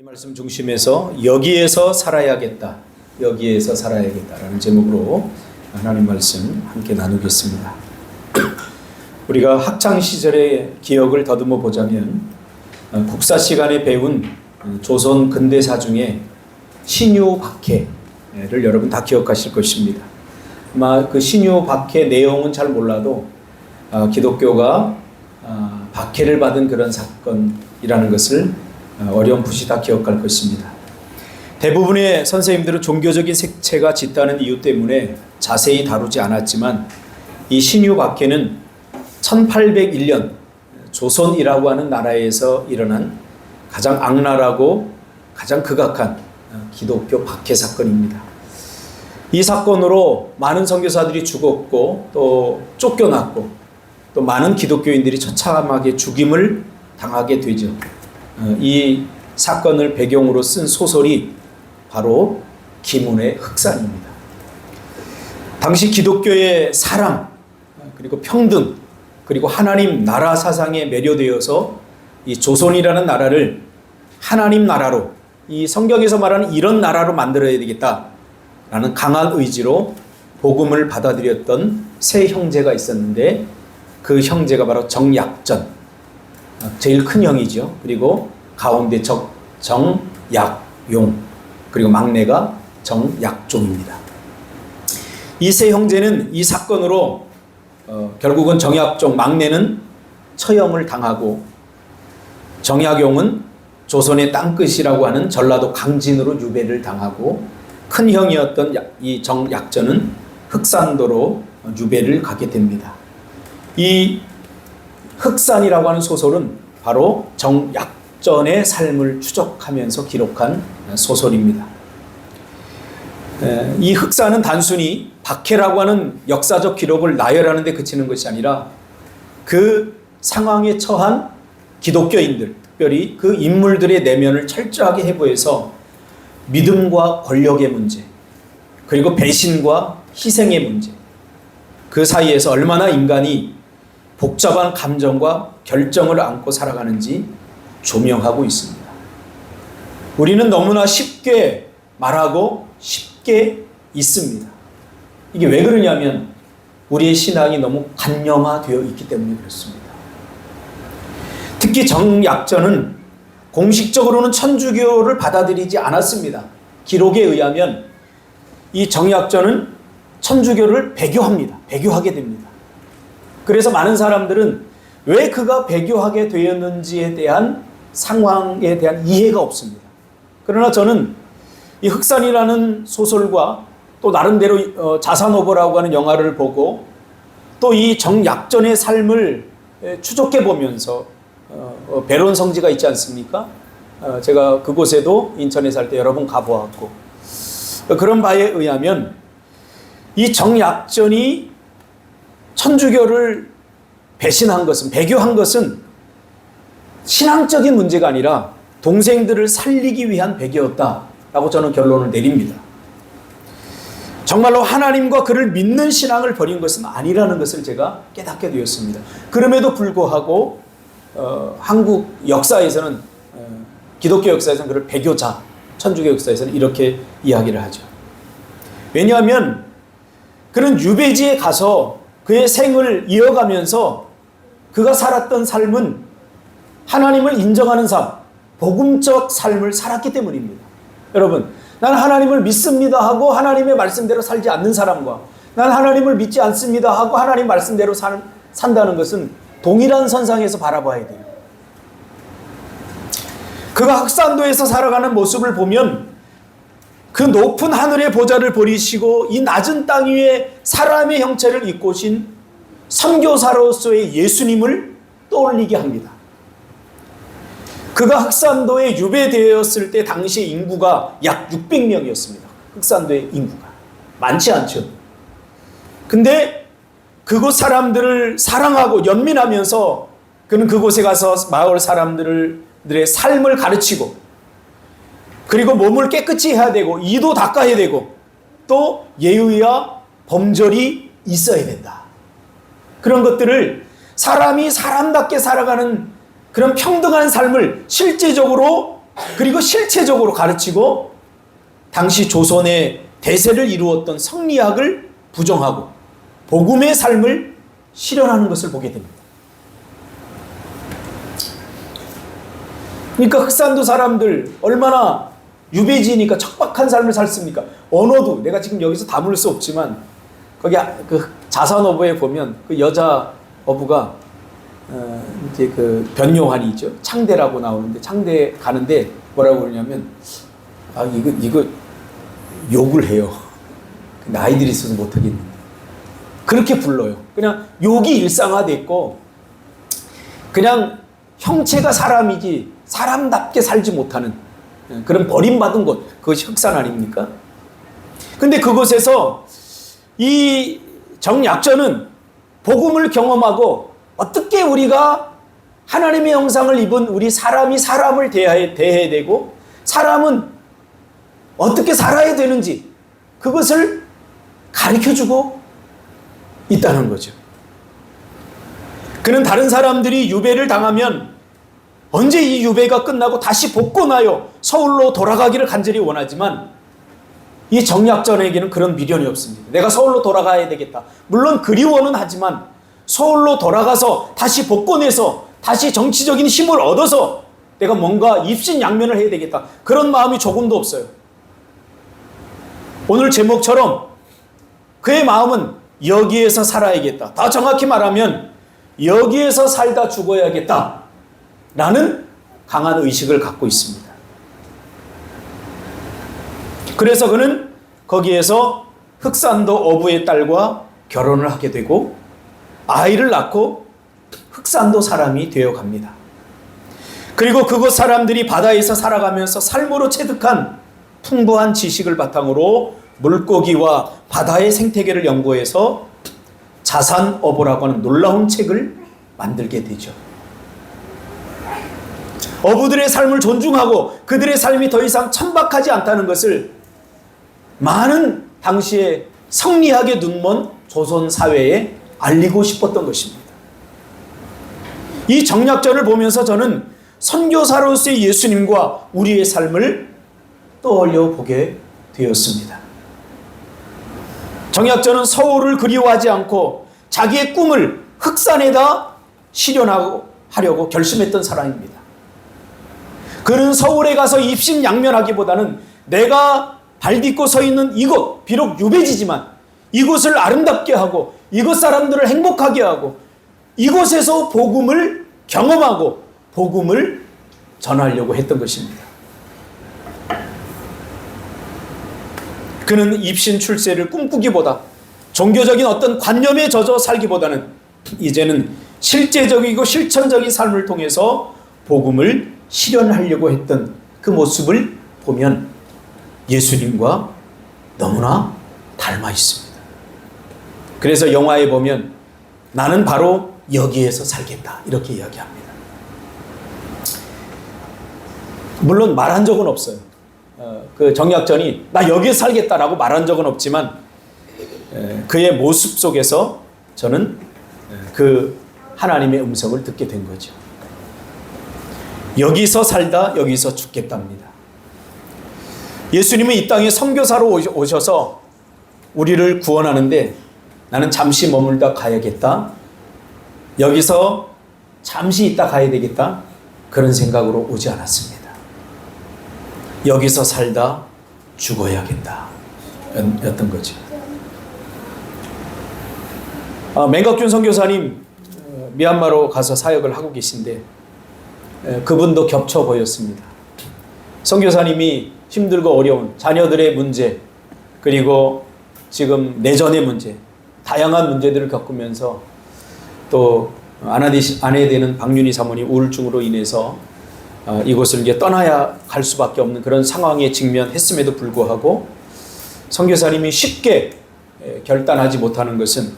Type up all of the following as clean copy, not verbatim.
이 말씀 중심에서 여기에서 살아야겠다, 여기에서 살아야겠다라는 제목으로 하나님 말씀 함께 나누겠습니다. 우리가 학창 시절의 기억을 더듬어 보자면 국사 시간에 배운 조선 근대사 중에 신유박해를 여러분 다 기억하실 것입니다. 아마 그 신유박해 내용은 잘 몰라도 기독교가 박해를 받은 그런 사건이라는 것을 어렴풋이 다 기억할 것입니다. 대부분의 선생님들은 종교적인 색채가 짙다는 이유 때문에 자세히 다루지 않았지만 이 신유박해는 1801년 조선이라고 하는 나라에서 일어난 가장 악랄하고 가장 극악한 기독교 박해 사건입니다. 이 사건으로 많은 선교사들이 죽었고 또 쫓겨났고 또 많은 기독교인들이 처참하게 죽임을 당하게 되죠. 이 사건을 배경으로 쓴 소설이 바로 김훈의 흑산입니다. 당시 기독교의 사랑, 그리고 평등, 그리고 하나님 나라 사상에 매료되어서 이 조선이라는 나라를 하나님 나라로, 이 성경에서 말하는 이런 나라로 만들어야 되겠다라는 강한 의지로 복음을 받아들였던 세 형제가 있었는데 그 형제가 바로 정약전, 제일 큰 형이죠. 그리고 가운데 정약용, 그리고 막내가 정약종입니다. 이 세 형제는 이 사건으로 결국은 정약종 막내는 처형을 당하고 정약용은 조선의 땅끝이라고 하는 전라도 강진으로 유배를 당하고 큰 형이었던 이 정약전은 흑산도로 유배를 가게 됩니다. 이 흑산이라고 하는 소설은 바로 정약전의 삶을 추적하면서 기록한 소설입니다. 이 흑산은 단순히 박해라고 하는 역사적 기록을 나열하는 데 그치는 것이 아니라 그 상황에 처한 기독교인들, 특별히 그 인물들의 내면을 철저하게 해부해서 믿음과 권력의 문제, 그리고 배신과 희생의 문제, 그 사이에서 얼마나 인간이 복잡한 감정과 결정을 안고 살아가는지 조명하고 있습니다. 우리는 너무나 쉽게 말하고 쉽게 있습니다. 이게 왜 그러냐면 우리의 신앙이 너무 관념화되어 있기 때문에 그렇습니다. 특히 정약전은 공식적으로는 천주교를 받아들이지 않았습니다. 기록에 의하면 이 정약전은 천주교를 배교합니다. 배교하게 됩니다. 그래서 많은 사람들은 왜 그가 배교하게 되었는지에 대한 상황에 대한 이해가 없습니다. 그러나 저는 이 흑산이라는 소설과 또 나름대로 자산오보라고 하는 영화를 보고 또 이 정약전의 삶을 추적해 보면서 배론 성지가 있지 않습니까? 제가 그곳에도 인천에 살 때 여러 번 가보았고 그런 바에 의하면 이 정약전이 천주교를 배신한 것은, 배교한 것은 신앙적인 문제가 아니라 동생들을 살리기 위한 배교였다라고 저는 결론을 내립니다. 정말로 하나님과 그를 믿는 신앙을 버린 것은 아니라는 것을 제가 깨닫게 되었습니다. 그럼에도 불구하고 한국 역사에서는, 기독교 역사에서는 그를 배교자, 천주교 역사에서는 이렇게 이야기를 하죠. 왜냐하면 그는 유배지에 가서 그의 생을 이어가면서 그가 살았던 삶은 하나님을 인정하는 삶, 복음적 삶을 살았기 때문입니다. 여러분, 난 하나님을 믿습니다 하고 하나님의 말씀대로 살지 않는 사람과 난 하나님을 믿지 않습니다 하고 하나님 말씀대로 산다는 것은 동일한 선상에서 바라봐야 돼요. 그가 흑산도에서 살아가는 모습을 보면 그 높은 하늘의 보좌를 버리시고 이 낮은 땅 위에 사람의 형체를 입고 오신 선교사로서의 예수님을 떠올리게 합니다. 그가 흑산도에 유배되었을 때 당시 인구가 약 600명이었습니다. 흑산도의 인구가. 많지 않죠. 근데 그곳 사람들을 사랑하고 연민하면서 그는 그곳에 가서 마을 사람들의 삶을 가르치고 그리고 몸을 깨끗이 해야 되고 이도 닦아야 되고 또 예의와 범절이 있어야 된다. 그런 것들을 사람이 사람답게 살아가는 그런 평등한 삶을 실제적으로 그리고 실체적으로 가르치고 당시 조선의 대세를 이루었던 성리학을 부정하고 복음의 삶을 실현하는 것을 보게 됩니다. 그러니까 흑산도 사람들 얼마나 유배지니까 척박한 삶을 살습니까? 언어도 내가 지금 여기서 담을 수 없지만 거기 그 자산어부에 보면 그 여자 어부가 이제 그 변요한이 있죠. 창대라고 나오는데 창대 가는데 뭐라고 그러냐면 이거 욕을 해요. 나이들이 있어서 못하겠는데 그렇게 불러요. 그냥 욕이 일상화됐고 그냥 형체가 사람이지 사람답게 살지 못하는 그런 버림받은 곳, 그것이 흑산 아닙니까? 근데 그곳에서 이 정약전은 복음을 경험하고 어떻게 우리가 하나님의 형상을 입은 우리 사람이 사람을 대해야 되고 사람은 어떻게 살아야 되는지 그것을 가르쳐주고 있다는 거죠. 그는 다른 사람들이 유배를 당하면 언제 이 유배가 끝나고 다시 복권하여 서울로 돌아가기를 간절히 원하지만 이 정약전에게는 그런 미련이 없습니다. 내가 서울로 돌아가야 되겠다. 물론 그리워는 하지만 서울로 돌아가서 다시 복권해서 다시 정치적인 힘을 얻어서 내가 뭔가 입신양면을 해야 되겠다. 그런 마음이 조금도 없어요. 오늘 제목처럼 그의 마음은 여기에서 살아야겠다. 더 정확히 말하면 여기에서 살다 죽어야겠다. 라는 강한 의식을 갖고 있습니다. 그래서 그는 거기에서 흑산도 어부의 딸과 결혼을 하게 되고 아이를 낳고 흑산도 사람이 되어 갑니다. 그리고 그곳 사람들이 바다에서 살아가면서 삶으로 체득한 풍부한 지식을 바탕으로 물고기와 바다의 생태계를 연구해서 자산어부라고 하는 놀라운 책을 만들게 되죠. 어부들의 삶을 존중하고 그들의 삶이 더 이상 천박하지 않다는 것을 많은 당시에 성리학에 눈먼 조선 사회에 알리고 싶었던 것입니다. 이 정약전을 보면서 저는 선교사로서의 예수님과 우리의 삶을 떠올려 보게 되었습니다. 정약전은 서울을 그리워하지 않고 자기의 꿈을 흑산에다 실현하려고 결심했던 사람입니다. 그는 서울에 가서 입신양면하기보다는 내가 발딛고 서 있는 이곳, 비록 유배지지만 이곳을 아름답게 하고 이곳 사람들을 행복하게 하고 이곳에서 복음을 경험하고 복음을 전하려고 했던 것입니다. 그는 입신 출세를 꿈꾸기보다 종교적인 어떤 관념에 젖어 살기보다는 이제는 실제적이고 실천적인 삶을 통해서 복음을 실현하려고 했던 그 모습을 보면 예수님과 너무나 닮아 있습니다. 그래서 영화에 보면 나는 바로 여기에서 살겠다 이렇게 이야기합니다. 물론 말한 적은 없어요. 그 정약전이 나 여기에 살겠다라고 말한 적은 없지만 그의 모습 속에서 저는 그 하나님의 음성을 듣게 된 거죠. 여기서 살다 여기서 죽겠답니다. 예수님은 이 땅에 선교사로 오셔서 우리를 구원하는데 나는 잠시 머물다 가야겠다. 여기서 잠시 있다 가야 되겠다. 그런 생각으로 오지 않았습니다. 여기서 살다 죽어야겠다. 였던 거죠. 맹각준 선교사님 미얀마로 가서 사역을 하고 계신데 그분도 겹쳐 보였습니다. 선교사님이 힘들고 어려운 자녀들의 문제 그리고 지금 내전의 문제 다양한 문제들을 겪으면서 또 아내 되는 박윤희 사모님 우울증으로 인해서 이곳을 이제 떠나야 갈 수밖에 없는 그런 상황에 직면했음에도 불구하고 선교사님이 쉽게 결단하지 못하는 것은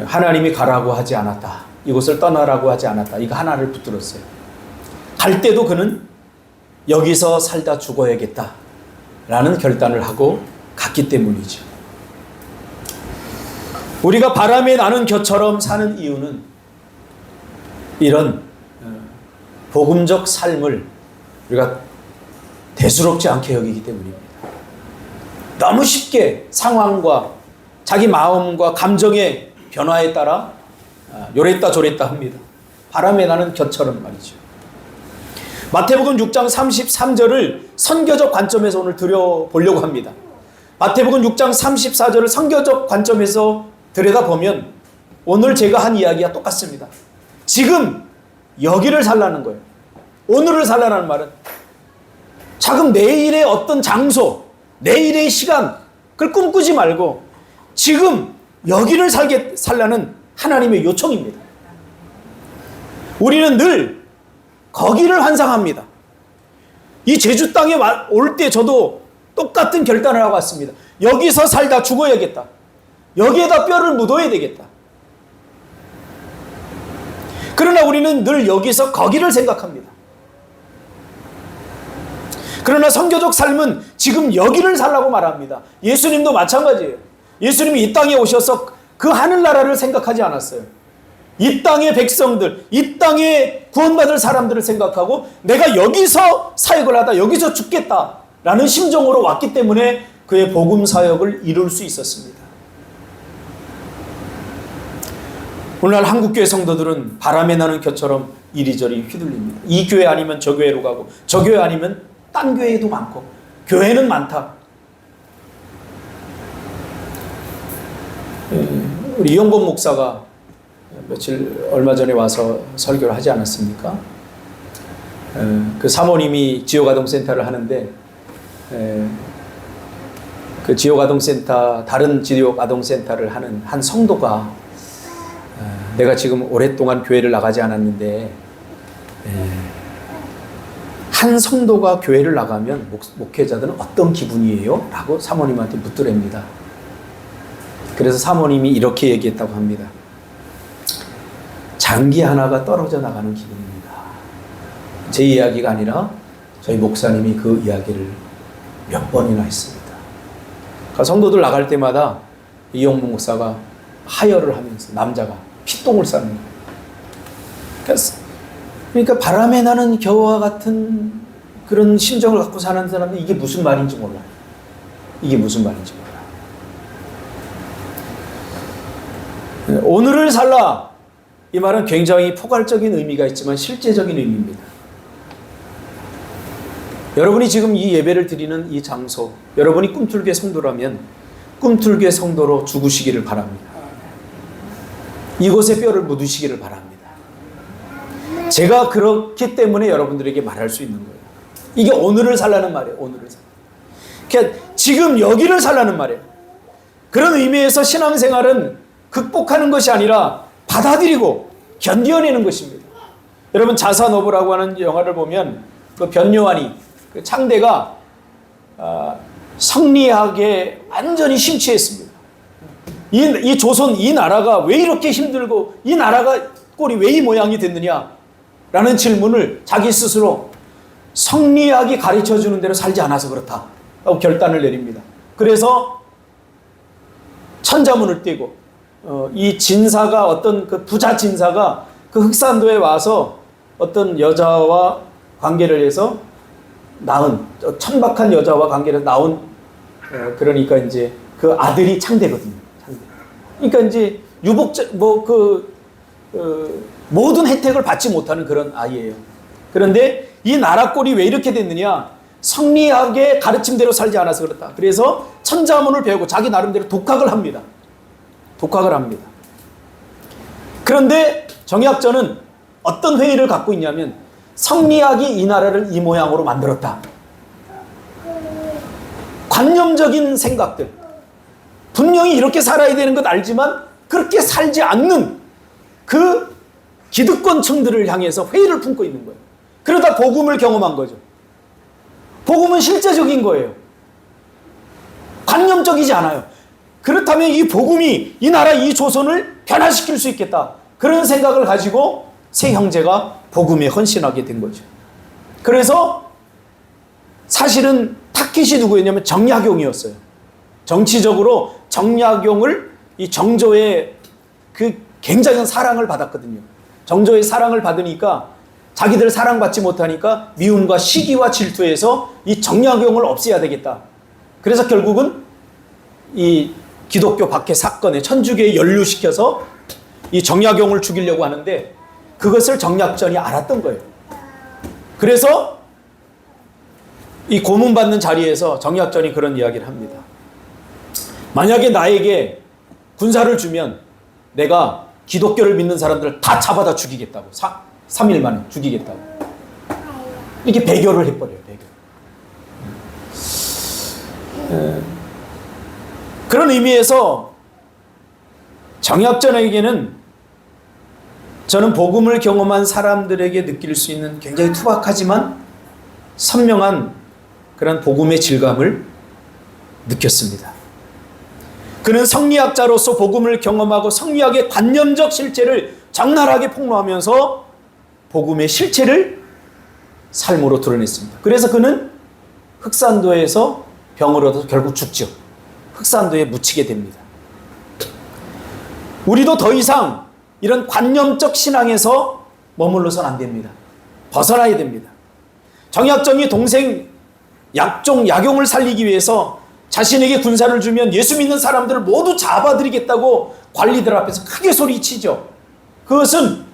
하나님이 가라고 하지 않았다. 이곳을 떠나라고 하지 않았다. 이거 하나를 붙들었어요. 갈 때도 그는 여기서 살다 죽어야겠다 라는 결단을 하고 갔기 때문이죠. 우리가 바람에 나는 겨처럼 사는 이유는 이런 복음적 삶을 우리가 대수롭지 않게 여기기 때문입니다. 너무 쉽게 상황과 자기 마음과 감정의 변화에 따라 요랬다 저랬다 합니다. 바람에 나는 겨처럼 말이죠. 마태복음 6장 33절을 선교적 관점에서 오늘 들여보려고 합니다. 마태복음 6장 34절을 선교적 관점에서 들여다보면 오늘 제가 한 이야기와 똑같습니다. 지금 여기를 살라는 거예요. 오늘을 살라는 말은 자금 내일의 어떤 장소, 내일의 시간, 그걸 꿈꾸지 말고 지금 여기를 살라는 하나님의 요청입니다. 우리는 늘 거기를 환상합니다. 이 제주 땅에 올 때 저도 똑같은 결단을 하고 왔습니다. 여기서 살다 죽어야겠다. 여기에다 뼈를 묻어야 되겠다. 그러나 우리는 늘 여기서 거기를 생각합니다. 그러나 선교적 삶은 지금 여기를 살라고 말합니다. 예수님도 마찬가지예요. 예수님이 이 땅에 오셔서 그 하늘나라를 생각하지 않았어요. 이 땅의 백성들, 이 땅에 구원받을 사람들을 생각하고 내가 여기서 사역을 하다 여기서 죽겠다라는 심정으로 왔기 때문에 그의 복음 사역을 이룰 수 있었습니다. 오늘날 한국교회 성도들은 바람에 나는 겨처럼 이리저리 휘둘립니다. 이 교회 아니면 저 교회로 가고 저 교회 아니면 딴 교회도 많고 교회는 많다. 우리 이용범 목사가 얼마 전에 와서 설교를 하지 않았습니까? 그 사모님이 지역아동센터를 하는데 그 지역아동센터 다른 지역아동센터를 하는 한 성도가 내가 지금 오랫동안 교회를 나가지 않았는데 한 성도가 교회를 나가면 목회자들은 어떤 기분이에요? 라고 사모님한테 묻더랍니다. 그래서 사모님이 이렇게 얘기했다고 합니다. 장기 하나가 떨어져 나가는 기분입니다. 제 이야기가 아니라 저희 목사님이 그 이야기를 몇 번이나 했습니다. 그러니까 성도들 나갈 때마다 이용무 목사가 하혈을 하면서 남자가 피똥을 싸는 거예요. 그러니까 바람에 나는 겨와 같은 그런 심정을 갖고 사는 사람은 이게 무슨 말인지 몰라요. 이게 무슨 말인지 몰라요. 오늘을 살라. 이 말은 굉장히 포괄적인 의미가 있지만 실제적인 의미입니다. 여러분이 지금 이 예배를 드리는 이 장소, 여러분이 꿈틀교회 성도라면 꿈틀교회 성도로 죽으시기를 바랍니다. 이곳에 뼈를 묻으시기를 바랍니다. 제가 그렇기 때문에 여러분들에게 말할 수 있는 거예요. 이게 오늘을 살라는 말이에요. 오늘을 살라. 그러니까 지금 여기를 살라는 말이에요. 그런 의미에서 신앙생활은 극복하는 것이 아니라 받아들이고 견뎌내는 것입니다. 여러분 자사노브라고 하는 영화를 보면 그 변요한이 그 창대가 성리학에 완전히 심취했습니다. 이 조선 이 나라가 왜 이렇게 힘들고 이 나라가 꼴이 왜 이 모양이 됐느냐라는 질문을 자기 스스로 성리학이 가르쳐주는 대로 살지 않아서 그렇다 라고 결단을 내립니다. 그래서 천자문을 띄고 이 진사가 어떤 그 부자 진사가 그 흑산도에 와서 어떤 여자와 관계를 해서 낳은 천박한 여자와 관계를 낳은 그러니까 이제 그 아들이 창대거든요. 창대. 그러니까 이제 유복자 모든 혜택을 받지 못하는 그런 아이예요. 그런데 이 나라 꼴이 왜 이렇게 됐느냐? 성리학의 가르침대로 살지 않아서 그렇다. 그래서 천자문을 배우고 자기 나름대로 독학을 합니다. 독학을 합니다. 그런데 정약전은 어떤 회의를 갖고 있냐면 성리학이 이 나라를 이 모양으로 만들었다. 관념적인 생각들. 분명히 이렇게 살아야 되는 것 알지만 그렇게 살지 않는 그 기득권층들을 향해서 회의를 품고 있는 거예요. 그러다 복음을 경험한 거죠. 복음은 실제적인 거예요. 관념적이지 않아요. 그렇다면 이 복음이 이 나라 이 조선을 변화시킬 수 있겠다. 그런 생각을 가지고 세 형제가 복음에 헌신하게 된 거죠. 그래서 사실은 타깃이 누구였냐면 정약용이었어요. 정치적으로 정약용을 이 정조의 그 굉장한 사랑을 받았거든요. 정조의 사랑을 받으니까 자기들 사랑받지 못하니까 미움과 시기와 질투에서 이 정약용을 없애야 되겠다. 그래서 결국은 이 기독교 박해 사건에 천주교에 연루시켜서 이 정약용을 죽이려고 하는데 그것을 정약전이 알았던 거예요. 그래서 이 고문받는 자리에서 정약전이 그런 이야기를 합니다. 만약에 나에게 군사를 주면 내가 기독교를 믿는 사람들을 다 잡아다 죽이겠다고. 3일 만에 죽이겠다고. 이렇게 배교를 해버려요. 배교. 그런 의미에서 정약전에게는 저는 복음을 경험한 사람들에게 느낄 수 있는 굉장히 투박하지만 선명한 그런 복음의 질감을 느꼈습니다. 그는 성리학자로서 복음을 경험하고 성리학의 관념적 실체를 적나라하게 폭로하면서 복음의 실체를 삶으로 드러냈습니다. 그래서 그는 흑산도에서 병을 얻어서 결국 죽죠. 흑산도에 묻히게 됩니다. 우리도 더 이상 이런 관념적 신앙에서 머물러서는 안 됩니다. 벗어나야 됩니다. 정약전이 동생 약용을 살리기 위해서 자신에게 군사를 주면 예수 믿는 사람들을 모두 잡아들이겠다고 관리들 앞에서 크게 소리치죠. 그것은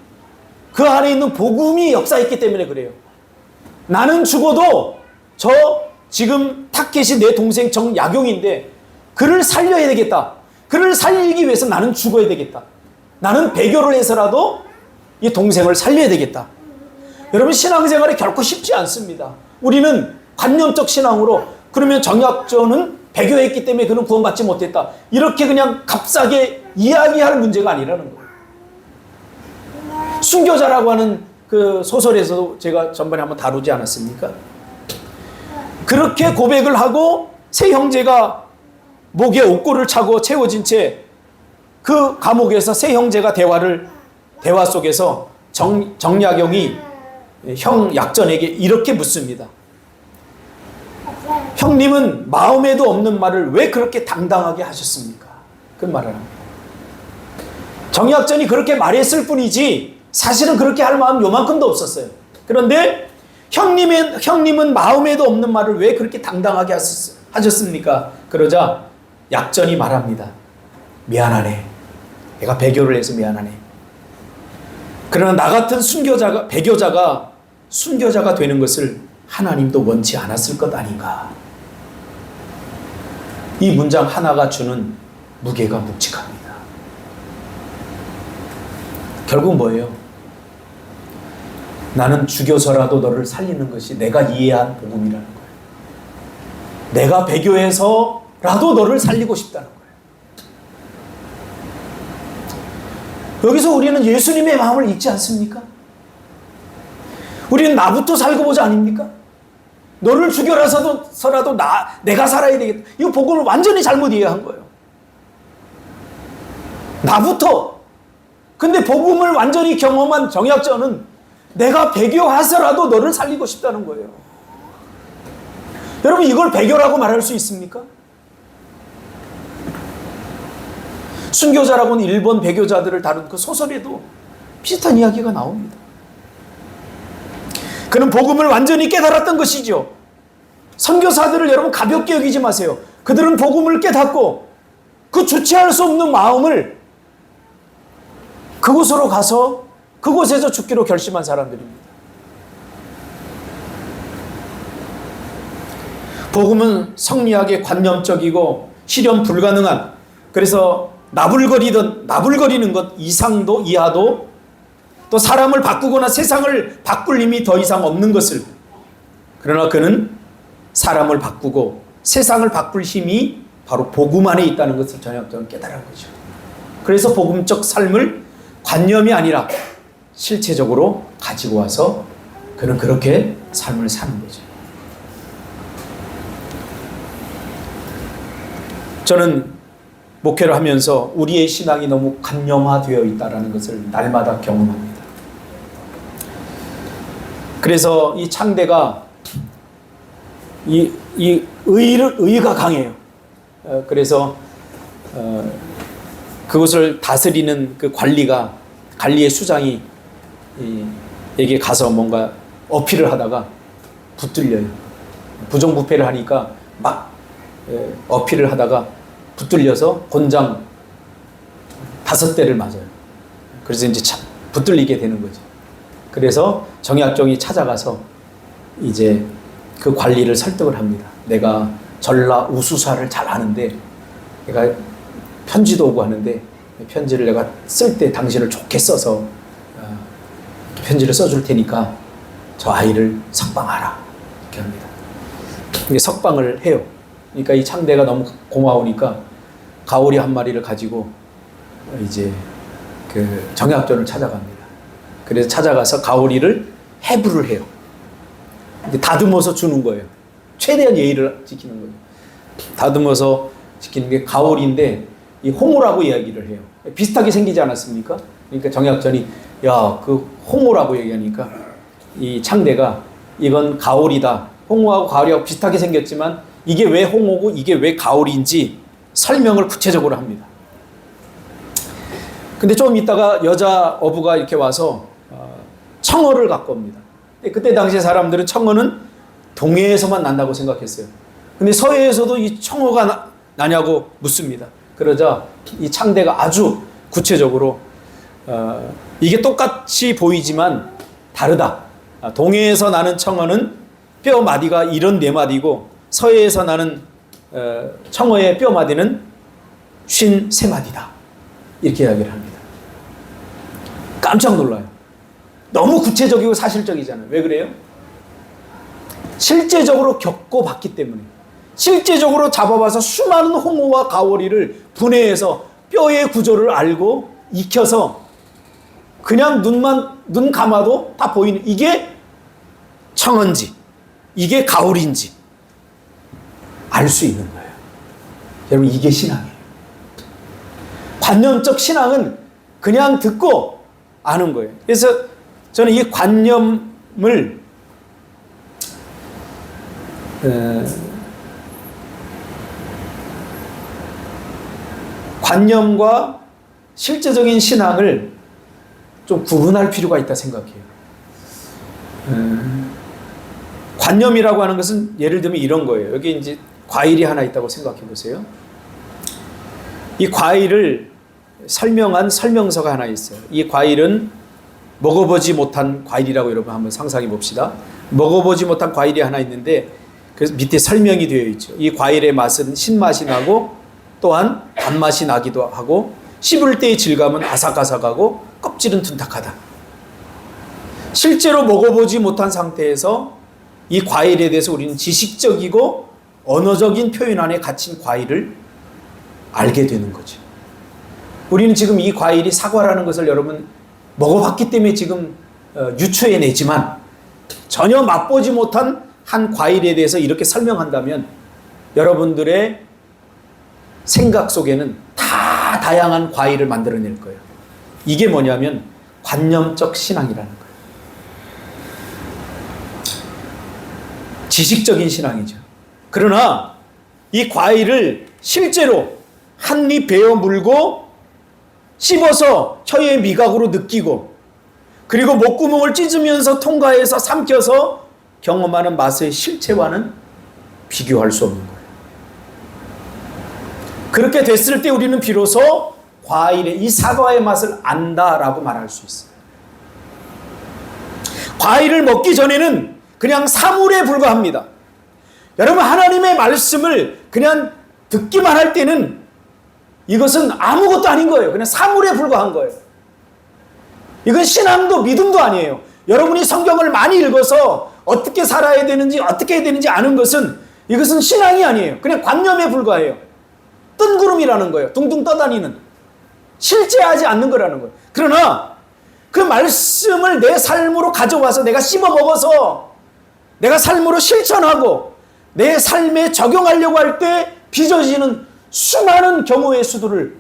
그 안에 있는 복음이 역사했기 때문에 그래요. 나는 죽어도 저 지금 타켓이 내 동생 정약용인데 그를 살려야 되겠다. 그를 살리기 위해서 나는 죽어야 되겠다. 나는 배교를 해서라도 이 동생을 살려야 되겠다. 여러분 신앙생활이 결코 쉽지 않습니다. 우리는 관념적 신앙으로 그러면 정약전은 배교했기 때문에 그는 구원받지 못했다. 이렇게 그냥 값싸게 이야기할 문제가 아니라는 거예요. 순교자라고 하는 그 소설에서도 제가 전번에 한번 다루지 않았습니까? 그렇게 고백을 하고 세 형제가 목에 옥고를 차고 채워진 채 그 감옥에서 세 형제가 대화 속에서 정약용이 형 약전에게 이렇게 묻습니다. 형님은 마음에도 없는 말을 왜 그렇게 당당하게 하셨습니까? 그 말을 합니다. 정약전이 그렇게 말했을 뿐이지 사실은 그렇게 할 마음 요만큼도 없었어요. 그런데 형님은 마음에도 없는 말을 왜 그렇게 당당하게 하셨습니까? 그러자 약전이 말합니다. 미안하네. 내가 배교를 해서 미안하네. 그러나 나 같은 배교자가 순교자가 되는 것을 하나님도 원치 않았을 것 아닌가. 이 문장 하나가 주는 무게가 묵직합니다. 결국 뭐예요? 나는 죽여서라도 너를 살리는 것이 내가 이해한 복음이라는 거예요. 내가 배교해서라도 너를 살리고 싶다는 거예요. 여기서 우리는 예수님의 마음을 잊지 않습니까? 우리는 나부터 살고 보자 아닙니까? 너를 죽여라서라도 내가 살아야 되겠다. 이거 복음을 완전히 잘못 이해한 거예요. 나부터. 근데 복음을 완전히 경험한 정약전은 내가 배교해서라도 너를 살리고 싶다는 거예요. 여러분 이걸 배교라고 말할 수 있습니까? 순교자라고는 일본 배교자들을 다룬 그 소설에도 비슷한 이야기가 나옵니다. 그는 복음을 완전히 깨달았던 것이죠. 선교사들을 여러분 가볍게 여기지 마세요. 그들은 복음을 깨닫고 그 주체할 수 없는 마음을 그곳으로 가서 그곳에서 죽기로 결심한 사람들입니다. 복음은 성리학의 관념적이고 실현 불가능한, 그래서 나불거리는 것 이상도 이하도, 또 사람을 바꾸거나 세상을 바꿀 힘이 더 이상 없는 것을, 그러나 그는 사람을 바꾸고 세상을 바꿀 힘이 바로 복음 안에 있다는 것을 정약전은 깨달은 거죠. 그래서 복음적 삶을 관념이 아니라 실체적으로 가지고 와서 그는 그렇게 삶을 사는 거죠. 저는 목회를 하면서 우리의 신앙이 너무 관념화되어 있다는 것을 날마다 경험합니다. 그래서 이 창대가 의가 강해요. 그래서 그것을 다스리는 그 관리의 수장이 에게 가서 뭔가 어필을 하다가 붙들려요. 부정부패를 하니까 막 어필을 하다가 붙들려서 곤장 5대를 맞아요. 그래서 이제 붙들리게 되는 거죠. 그래서 정약종이 찾아가서 이제 그 관리를 설득을 합니다. 내가 전라 우수사를 잘 아는데 내가 편지도 오고 하는데 편지를 내가 쓸 때 당신을 좋게 써서 편지를 써줄 테니까 저 아이를 석방하라 이렇게 합니다. 이게 석방을 해요. 그러니까 이 창대가 너무 고마우니까 가오리 한 마리를 가지고 이제 그 정약전을 찾아갑니다. 그래서 찾아가서 가오리를 해부를 해요. 다듬어서 주는 거예요. 최대한 예의를 지키는 거예요. 다듬어서 지키는 게 가오리인데 이 홍오라고 이야기를 해요. 비슷하게 생기지 않았습니까? 그러니까 정약전이 야, 그 홍오라고 얘기하니까 이 창대가 이건 가오리다. 홍오하고 가오리하고 비슷하게 생겼지만 이게 왜 홍오고 이게 왜 가오리인지 설명을 구체적으로 합니다. 근데 좀 있다가 여자 어부가 이렇게 와서 청어를 갖고 옵니다. 그때 당시에 사람들은 청어는 동해에서만 난다고 생각했어요. 근데 서해에서도 이 청어가 나냐고 묻습니다. 그러자 이 창대가 아주 구체적으로 이게 똑같이 보이지만 다르다. 동해에서 나는 청어는 뼈 마디가 이런 4마디고 서해에서 나는 청어의 뼈 마디는 53마디다. 이렇게 이야기를 합니다. 깜짝 놀라요. 너무 구체적이고 사실적이잖아요. 왜 그래요? 실제적으로 겪어봤기 때문에. 실제적으로 잡아봐서 수많은 홍어와 가오리를 분해해서 뼈의 구조를 알고 익혀서 그냥 눈 감아도 다 보이는 이게 청어인지 이게 가오리인지 알 수 있는 거예요. 여러분 이게 신앙이에요. 관념적 신앙은 그냥 듣고 아는 거예요. 그래서 저는 이 관념을 관념과 실제적인 신앙을 좀 구분할 필요가 있다 생각해요. 관념이라고 하는 것은 예를 들면 이런 거예요. 여기 이제 과일이 하나 있다고 생각해 보세요. 이 과일을 설명한 설명서가 하나 있어요. 이 과일은 먹어보지 못한 과일이라고 여러분 한번 상상해 봅시다. 먹어보지 못한 과일이 하나 있는데 그 밑에 설명이 되어 있죠. 이 과일의 맛은 신맛이 나고 또한 단맛이 나기도 하고 씹을 때의 질감은 아삭아삭하고 껍질은 둔탁하다. 실제로 먹어보지 못한 상태에서 이 과일에 대해서 우리는 지식적이고 언어적인 표현 안에 갇힌 과일을 알게 되는 거죠. 우리는 지금 이 과일이 사과라는 것을 여러분 먹어봤기 때문에 지금 유추해내지만 전혀 맛보지 못한 한 과일에 대해서 이렇게 설명한다면 여러분들의 생각 속에는 다 다양한 과일을 만들어낼 거예요. 이게 뭐냐면 관념적 신앙이라는 거예요. 지식적인 신앙이죠. 그러나 이 과일을 실제로 한 입 베어 물고 씹어서 혀의 미각으로 느끼고 그리고 목구멍을 찢으면서 통과해서 삼켜서 경험하는 맛의 실체와는 비교할 수 없는 거예요. 그렇게 됐을 때 우리는 비로소 과일의 이 사과의 맛을 안다라고 말할 수 있어요. 과일을 먹기 전에는 그냥 사물에 불과합니다. 여러분 하나님의 말씀을 그냥 듣기만 할 때는 이것은 아무것도 아닌 거예요. 그냥 사물에 불과한 거예요. 이건 신앙도 믿음도 아니에요. 여러분이 성경을 많이 읽어서 어떻게 살아야 되는지 어떻게 해야 되는지 아는 것은 이것은 신앙이 아니에요. 그냥 관념에 불과해요. 뜬구름이라는 거예요. 둥둥 떠다니는. 실제하지 않는 거라는 거예요. 그러나 그 말씀을 내 삶으로 가져와서 내가 씹어 먹어서 내가 삶으로 실천하고 내 삶에 적용하려고 할 때 빚어지는 수많은 경우의 수들을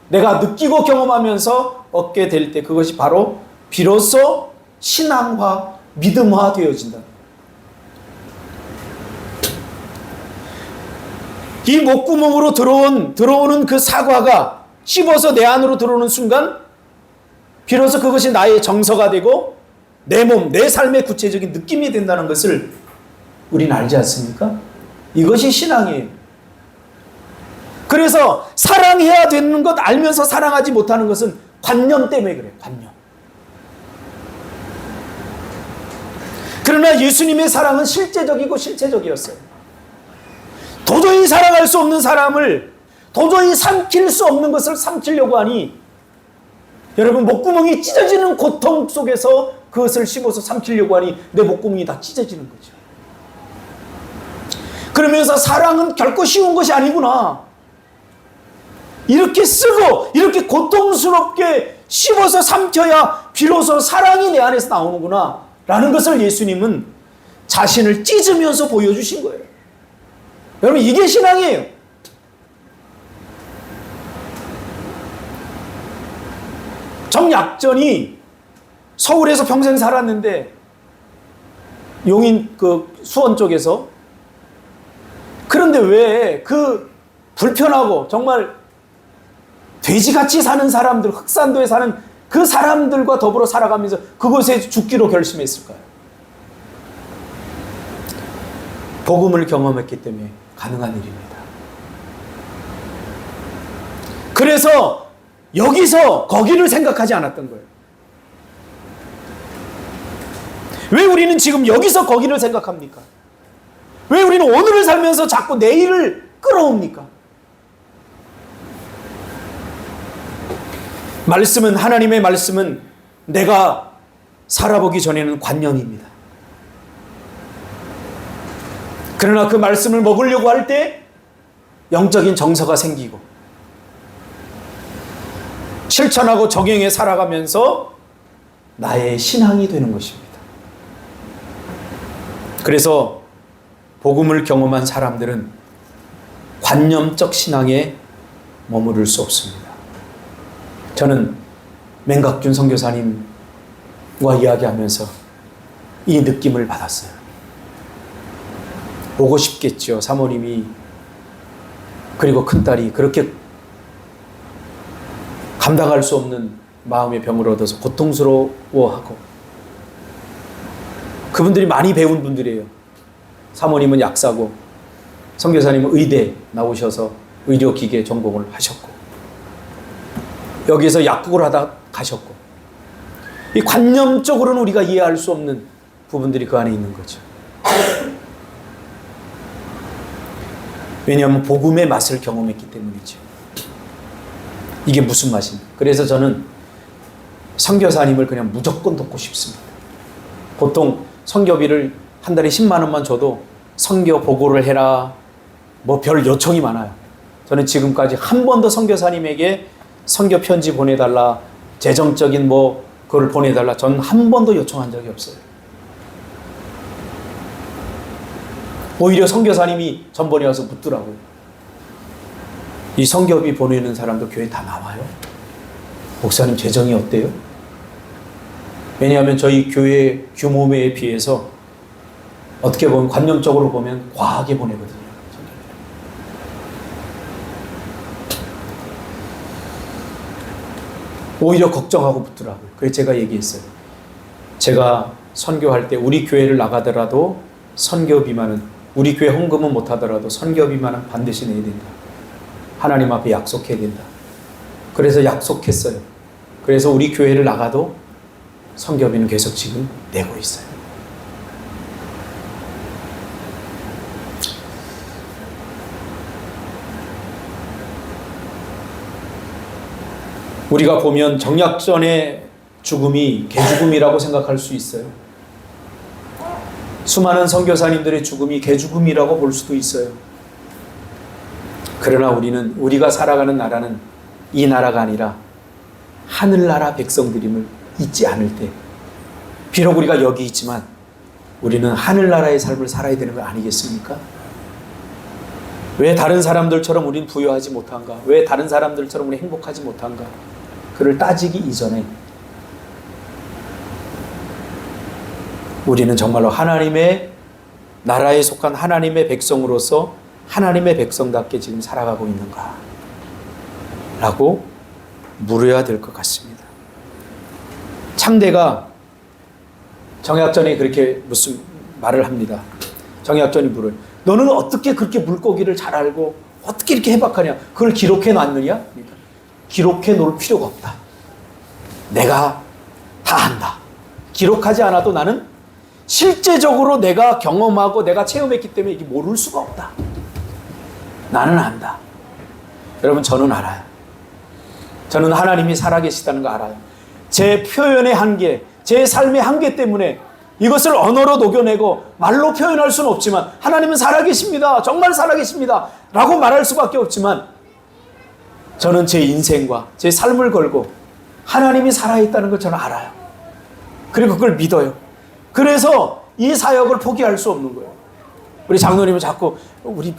내가 느끼고 경험하면서 얻게 될 때 그것이 바로 비로소 신앙화, 믿음화 되어진다. 이 목구멍으로 들어오는 그 사과가 씹어서 내 안으로 들어오는 순간 비로소 그것이 나의 정서가 되고 내 몸, 내 삶의 구체적인 느낌이 된다는 것을 우리는 알지 않습니까? 이것이 신앙이에요. 그래서 사랑해야 되는 것 알면서 사랑하지 못하는 것은 관념 때문에 그래요. 관념. 그러나 예수님의 사랑은 실제적이고 실체적이었어요. 도저히 사랑할 수 없는 사람을 도저히 삼킬 수 없는 것을 삼키려고 하니 여러분 목구멍이 찢어지는 고통 속에서 그것을 씹어서 삼키려고 하니 내 목구멍이 다 찢어지는 거죠. 그러면서 사랑은 결코 쉬운 것이 아니구나. 이렇게 쓰고 이렇게 고통스럽게 씹어서 삼켜야 비로소 사랑이 내 안에서 나오는구나 라는 것을 예수님은 자신을 찢으면서 보여주신 거예요. 여러분 이게 신앙이에요. 정약전이 서울에서 평생 살았는데 용인 그 수원 쪽에서 그런데 왜 그 불편하고 정말 돼지같이 사는 사람들, 흑산도에 사는 그 사람들과 더불어 살아가면서 그곳에 죽기로 결심했을까요? 복음을 경험했기 때문에 가능한 일입니다. 그래서 여기서 거기를 생각하지 않았던 거예요. 왜 우리는 지금 여기서 거기를 생각합니까? 왜 우리는 오늘을 살면서 자꾸 내일을 끌어옵니까? 말씀은, 하나님의 말씀은 내가 살아보기 전에는 관념입니다. 그러나 그 말씀을 먹으려고 할 때 영적인 정서가 생기고 실천하고 적용해 살아가면서 나의 신앙이 되는 것입니다. 그래서 복음을 경험한 사람들은 관념적 신앙에 머무를 수 없습니다. 저는 맹각준 선교사님과 이야기하면서 이 느낌을 받았어요. 보고 싶겠죠. 사모님이 그리고 큰딸이 그렇게 감당할 수 없는 마음의 병을 얻어서 고통스러워하고 그분들이 많이 배운 분들이에요. 사모님은 약사고 선교사님은 의대 나오셔서 의료기계 전공을 하셨고 여기에서 약국을 하다 가셨고 이 관념적으로는 우리가 이해할 수 없는 부분들이 그 안에 있는 거죠. 왜냐하면 복음의 맛을 경험했기 때문이죠. 이게 무슨 맛입니까? 그래서 저는 선교사님을 그냥 무조건 돕고 싶습니다. 보통 선교비를 한 달에 10만 원만 줘도 선교 보고를 해라 뭐 별 요청이 많아요. 저는 지금까지 한 번도 선교사님에게 선교 편지 보내달라 재정적인 뭐 그걸 보내달라 전 한 번도 요청한 적이 없어요. 오히려 선교사님이 전번에 와서 묻더라고요. 이 선교비 보내는 사람도 교회 다 나와요? 목사님 재정이 어때요? 왜냐하면 저희 교회 규모에 비해서 어떻게 보면 관념적으로 보면 과하게 보내거든요. 오히려 걱정하고 묻더라고요. 그래서 제가 얘기했어요. 제가 선교할 때 우리 교회를 나가더라도 선교비만은 우리 교회 헌금은 못하더라도 선교비만은 반드시 내야 된다. 하나님 앞에 약속해야 된다. 그래서 약속했어요. 그래서 우리 교회를 나가도 선교비는 계속 지금 내고 있어요. 우리가 보면 정약전의 죽음이 개죽음이라고 생각할 수 있어요. 수많은 선교사님들의 죽음이 개죽음이라고 볼 수도 있어요. 그러나 우리가 살아가는 나라는 이 나라가 아니라 하늘나라 백성들임을 잊지 않을 때 비록 우리가 여기 있지만 우리는 하늘나라의 삶을 살아야 되는 거 아니겠습니까? 왜 다른 사람들처럼 우리는 부유하지 못한가? 왜 다른 사람들처럼 우리는 행복하지 못한가? 그를 따지기 이전에 우리는 정말로 하나님의 나라에 속한 하나님의 백성으로서 하나님의 백성답게 지금 살아가고 있는가? 라고 물어야 될 것 같습니다. 창대가 정약전이 그렇게 무슨 말을 합니다. 정약전이 물어요. 너는 어떻게 그렇게 물고기를 잘 알고 어떻게 이렇게 해박하냐? 그걸 기록해 놨느냐? 기록해 놓을 필요가 없다. 내가 다 한다. 기록하지 않아도 나는 실제적으로 내가 경험하고 내가 체험했기 때문에 이게 모를 수가 없다. 나는 안다. 여러분, 저는 알아요. 저는 하나님이 살아계시다는 거 알아요. 제 표현의 한계, 제 삶의 한계 때문에 이것을 언어로 녹여내고 말로 표현할 수는 없지만 하나님은 살아계십니다. 정말 살아계십니다. 라고 말할 수밖에 없지만 저는 제 인생과 제 삶을 걸고 하나님이 살아있다는 걸 저는 알아요. 그리고 그걸 믿어요. 그래서 이 사역을 포기할 수 없는 거예요. 우리 장로님은 자꾸 우리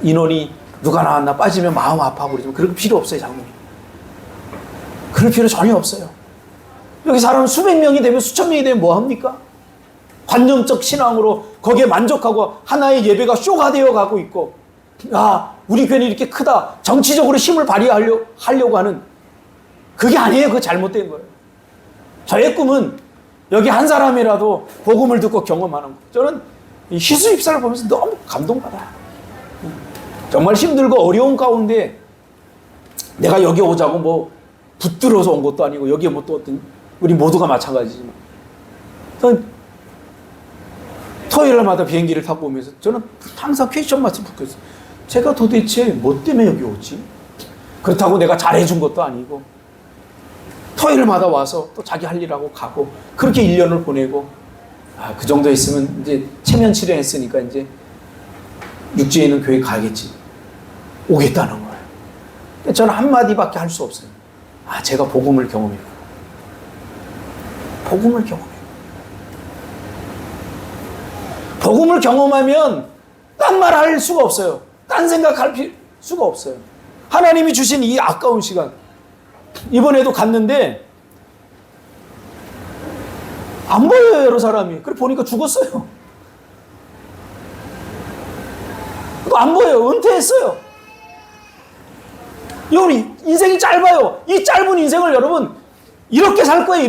인원이 누가 나왔나 빠지면 마음 아파하고 그러지만 그럴 필요 없어요, 장로님. 그럴 필요 전혀 없어요. 여기 사람 수백 명이 되면 수천 명이 되면 뭐 합니까? 관념적 신앙으로 거기에 만족하고 하나의 예배가 쇼가 되어 가고 있고, 아, 우리 교회는 이렇게 크다. 정치적으로 힘을 발휘하려고 하는 그게 아니에요. 그거 잘못된 거예요. 저의 꿈은 여기 한 사람이라도 복음을 듣고 경험하는 거. 저는 이 희수 집사를 보면서 너무 감동받아요. 정말 힘들고 어려운 가운데 내가 여기 오자고 뭐 붙들어서 온 것도 아니고 여기에 뭐 또 어떤 우리 모두가 마찬가지지만 저는 토요일마다 비행기를 타고 오면서 저는 항상 퀘스천 마치 붙고 있어요. 제가 도대체 뭐 때문에 여기 오지? 그렇다고 내가 잘해준 것도 아니고 토요일마다 와서 또 자기 할 일하고 가고 그렇게 1년을 보내고, 아, 그 정도 있으면 이제 체면 치료했으니까 이제 육지에 있는 교회 가겠지. 오겠다는 거예요. 저는 한마디밖에 할 수 없어요. 아, 제가 복음을 경험해요. 복음을 경험해요. 복음을 경험하면 딴 말 할 수가 없어요. 딴 생각할 수가 없어요. 하나님이 주신 이 아까운 시간, 이번에도 갔는데 안 보여요, 여러 사람이. 그래 보니까 죽었어요. 안 보여요. 은퇴했어요. 여러분, 인생이 짧아요. 이 짧은 인생을 여러분 이렇게 살 거예요.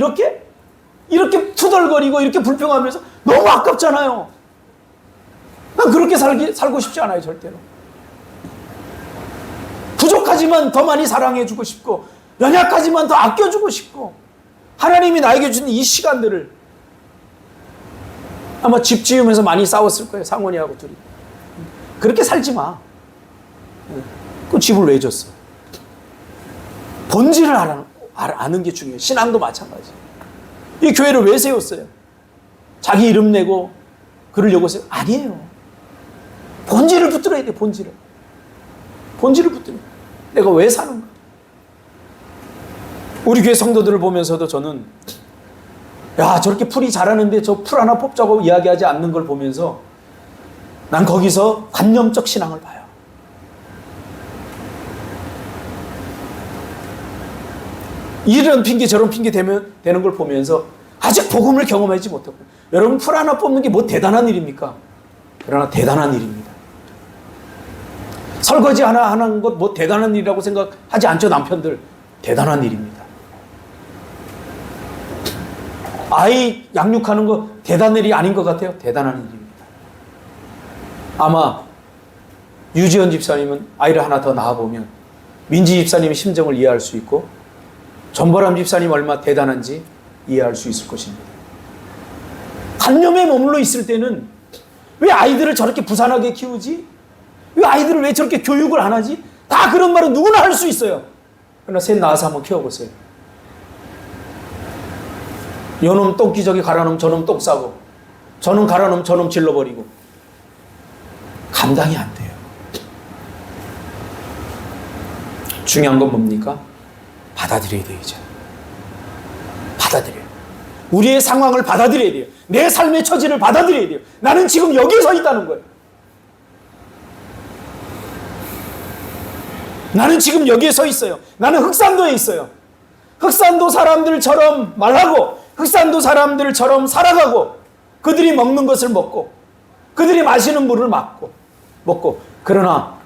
이렇게 투덜거리고 이렇게 불평하면서 너무 아깝잖아요. 난 그렇게 살고 싶지 않아요, 절대로. 부족하지만 더 많이 사랑해주고 싶고, 연약하지만 더 아껴주고 싶고, 하나님이 나에게 준 이 시간들을, 아마 집 지으면서 많이 싸웠을 거예요, 상원이하고 둘이. 그렇게 살지 마. 그 집을 왜 줬어? 본질을 아는 게 중요해요. 신앙도 마찬가지. 이 교회를 왜 세웠어요? 자기 이름 내고 그러려고 세요? 아니에요. 본질을 붙들어야 돼, 본질을. 본질을 붙들어. 내가 왜 사는가? 우리 교회 성도들을 보면서도 저는, 야, 저렇게 풀이 자라는데 저 풀 하나 뽑자고 이야기하지 않는 걸 보면서 난 거기서 관념적 신앙을 봐요. 이런 핑계 저런 핑계 되는 걸 보면서 아직 복음을 경험하지 못하고, 여러분 풀 하나 뽑는 게 뭐 대단한 일입니까? 그러나 대단한 일입니다. 설거지 하나 하는 것 뭐 대단한 일이라고 생각하지 않죠, 남편들? 대단한 일입니다. 아이 양육하는 거 대단한 일이 아닌 것 같아요? 대단한 일입니다. 아마 유지연 집사님은 아이를 하나 더 낳아보면 민지 집사님의 심정을 이해할 수 있고, 전보람 집사님 얼마나 대단한지 이해할 수 있을 것입니다. 관념에 머물러 있을 때는 왜 아이들을 저렇게 부산하게 키우지? 왜 아이들을 왜 저렇게 교육을 안 하지? 다 그런 말은 누구나 할 수 있어요. 그러나 셋 낳아서 한번 키워보세요. 요놈 똥기저귀 갈아놓으면 저놈 똥 싸고, 저놈 갈아놓으면 저놈 질러버리고. 감당이 안 돼요. 중요한 건 뭡니까? 받아들여야 돼요, 이제. 받아들여요. 우리의 상황을 받아들여야 돼요. 내 삶의 처지를 받아들여야 돼요. 나는 지금 여기에 서 있다는 거예요. 나는 지금 여기에 서 있어요. 나는 흑산도에 있어요. 흑산도 사람들처럼 말하고, 흑산도 사람들처럼 살아가고, 그들이 먹는 것을 먹고, 그들이 마시는 물을 먹고, 그러나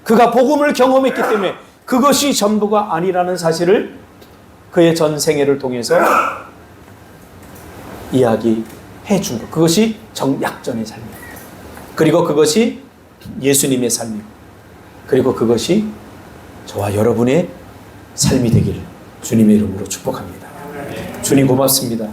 그가 복음을 경험했기 때문에 그것이 전부가 아니라는 사실을 그의 전 생애를 통해서 이야기하고 해준 것. 그것이 정약전의 삶입니다. 그리고 그것이 예수님의 삶이고, 그리고 그것이 저와 여러분의 삶이 되기를 주님의 이름으로 축복합니다. 주님 고맙습니다.